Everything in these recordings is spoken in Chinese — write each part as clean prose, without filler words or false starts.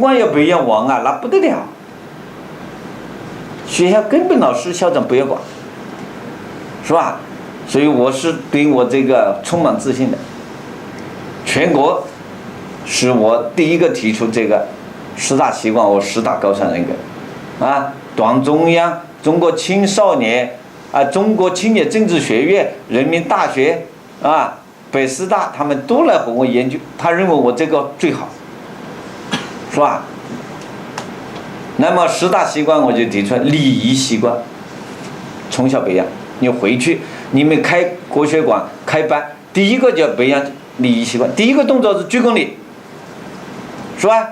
光要培养王啊，那不得了。学校根本老师校长不要管，是吧？所以我是对我这个充满自信的。全国是我第一个提出这个10大习惯，我10大高尚人格啊，党中央、中国青少年啊、中国青年政治学院、人民大学啊、北师大，他们都来和我研究，他认为我这个最好，是吧？那么10大习惯我就提出来，礼仪习惯从小培养。你回去你们开国学馆开班，第一个就要培养礼仪习惯，第一个动作是鞠躬礼，是吧？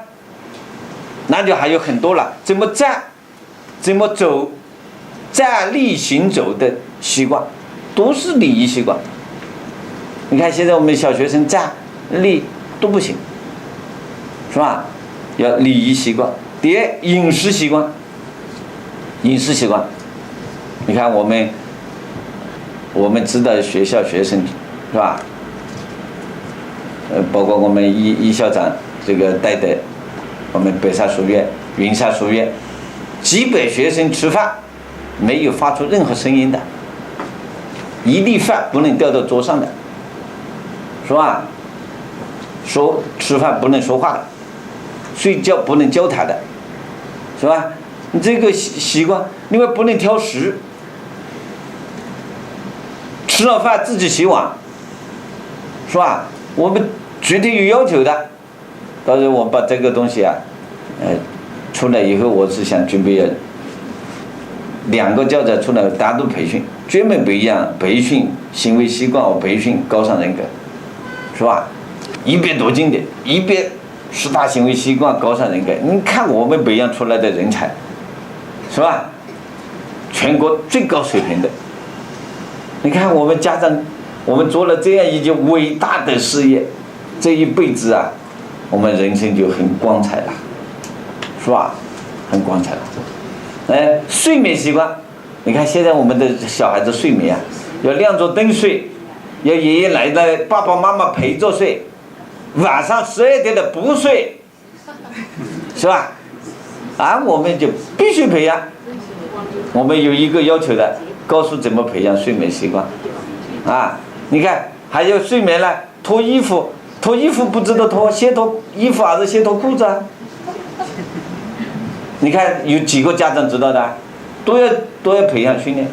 那就还有很多了，怎么站，怎么走，站立行走的习惯都是礼仪习惯。你看现在我们小学生站立都不行，是吧？要礼仪习惯。第二，饮食习惯。饮食习惯，你看我们知道学校学生，是吧？包括我们一校长这个带的我们北沙书院、云沙书院，几百学生吃饭没有发出任何声音的，一粒饭不能掉到桌上的，是吧？吃饭不能说话的，睡觉不能交谈的，是吧？你这个习惯，另外不能挑食，吃了饭自己洗碗，是吧？我们绝对有要求的。到时候我把这个东西啊，出来以后，我是想准备2个教材出来单独培训，专门培训行为习惯和培训高尚人格，是吧？100多经典，110大行为习惯高尚人格，你看我们培养出来的人才，是吧？全国最高水平的。你看我们家长，我们做了这样一件伟大的事业，这一辈子啊，我们人生就很光彩了，是吧？很光彩了。睡眠习惯，你看现在我们的小孩子睡眠啊，要亮着灯睡，要爷爷奶奶、爸爸妈妈陪着睡，晚上12点的不睡，是吧？我们就必须培养。我们有一个要求的，告诉怎么培养睡眠习惯。你看还有睡眠呢，脱衣服不知道脱，先脱衣服还是先脱裤子啊？你看有几个家长知道的，都要培养训练。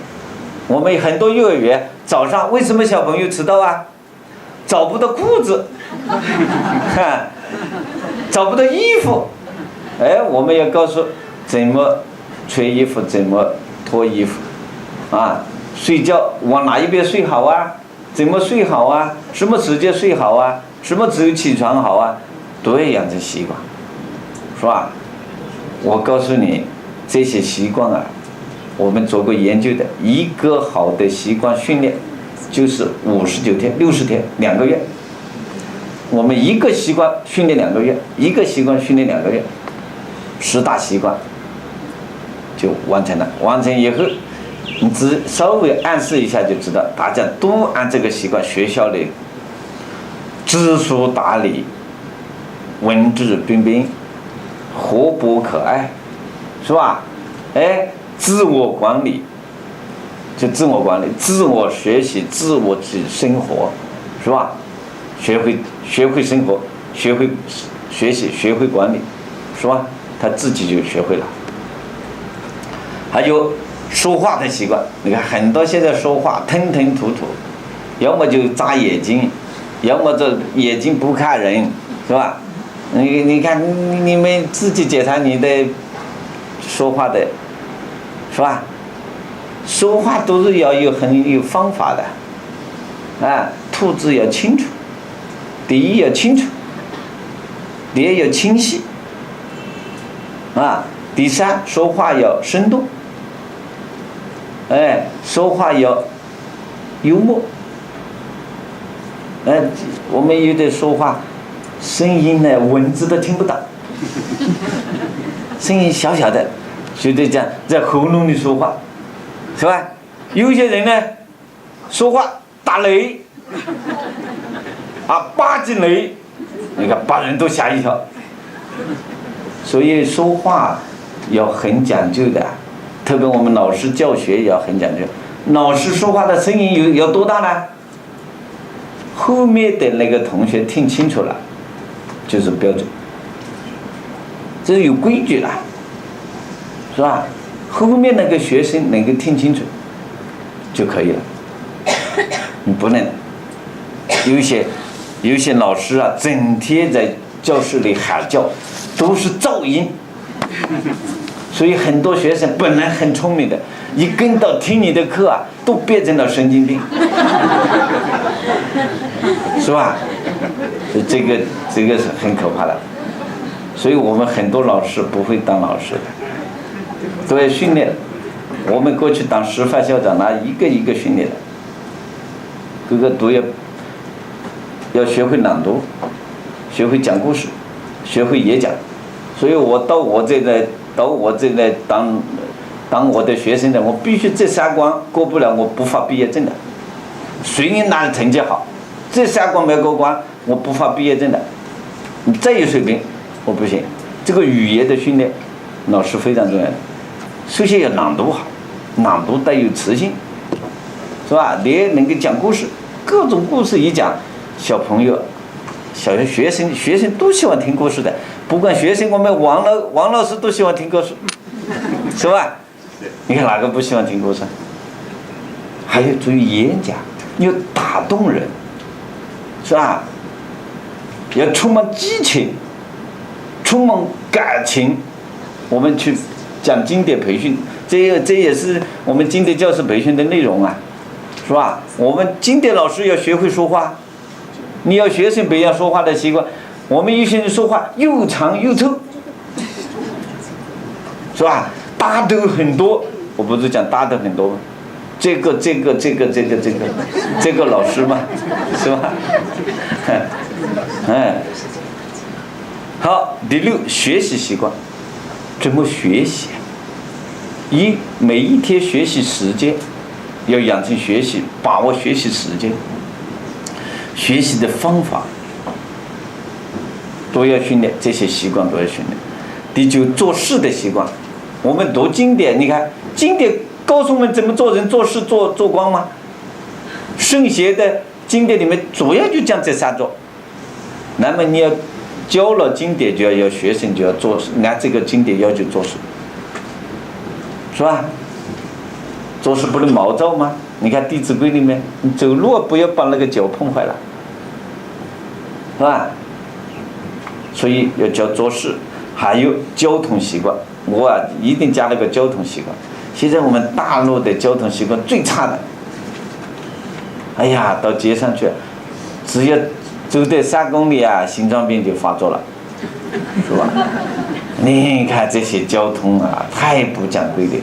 我们很多幼儿园早上为什么小朋友迟到啊？找不到裤子，找不到衣服，我们要告诉怎么穿衣服，怎么脱衣服，睡觉往哪一边睡好啊？怎么睡好啊？什么时间睡好啊？什么时候起床好啊？都要养成习惯，是吧？我告诉你，这些习惯啊，我们做过研究的，一个好的习惯训练就是59天、60天，2个月。我们一个习惯训练2个月，一个习惯训练2个月，10大习惯就完成了。完成以后，你只稍微暗示一下就知道，大家都按这个习惯，学校里知书达理，文质彬彬，活泼可爱，是吧？自我管理，就自我管理、自我学习、自我去生活，是吧？学会生活，学会学习，学会管理，是吧？他自己就学会了。还有说话的习惯，你看很多现在说话吞吞吐吐，要么就眨眼睛，要么这眼睛不看人，是吧？你看你们自己检查你的说话的，是吧？说话都是要很有方法的，吐字要清楚，第一要清楚，第二要清晰，第三说话要生动，说话要幽默，我们有的说话声音呢，文字都听不到，声音小小的，就得讲在喉咙里说话，是吧？有些人呢，说话打雷，8级雷，你看把人都吓一跳，所以说话要很讲究的，特别我们老师教学也要很讲究。老师说话的声音有多大呢？后面的那个同学听清楚了，就是标准，这是有规矩的，是吧？后面那个学生能够听清楚就可以了。你不能有些老师啊，整天在教室里喊叫，都是噪音。所以很多学生本来很聪明的，一跟到听你的课啊，都变成了神经病，是吧？这个是很可怕的。所以我们很多老师不会当老师的，都要训练。我们过去当师范校长那一个一个训练的，各个都要学会朗读，学会讲故事，学会演讲。所以我到我这来当我的学生的，我必须这3关过不了，我不发毕业证的。谁你拿的成绩好，这3关没过关，我不发毕业证的。你再有水平，我不行。这个语言的训练，老师非常重要的。首先要朗读好，朗读带有磁性，是吧？你也能够讲故事，各种故事一讲，小朋友、小学生都喜欢听故事的。不管学生，我们王老师都喜欢听故事，是吧？你看哪个不喜欢听故事？还有注意演讲，要打动人，是吧？要充满激情，充满感情。我们去讲经典培训，这也是我们经典教师培训的内容啊，是吧？我们经典老师要学会说话，你要学生培养说话的习惯。我们有些人说话又长又臭，是吧？大斗很多，我不是讲大斗很多吗？这个老师嘛，是吧？好，第6，学习习惯。怎么学习？每一天学习时间，要养成学习，把握学习时间，学习的方法都要训练，这些习惯都要训练。第9，做事的习惯。我们读经典，你看经典告诉我们怎么做人、做事、做光吗？圣贤的经典里面主要就讲这3种。那么你要教了经典，就要学生就要做事，按这个经典要求做事，是吧？做事不能毛躁吗？你看《弟子规》里面，你走路不要把那个脚碰坏了，是吧？所以要教做事，还有交通习惯。我一定加了个交通习惯。现在我们大陆的交通习惯最差的，哎呀，到街上去，只要走得3公里啊，心脏病就发作了，是吧？你看这些交通啊，太不讲规律。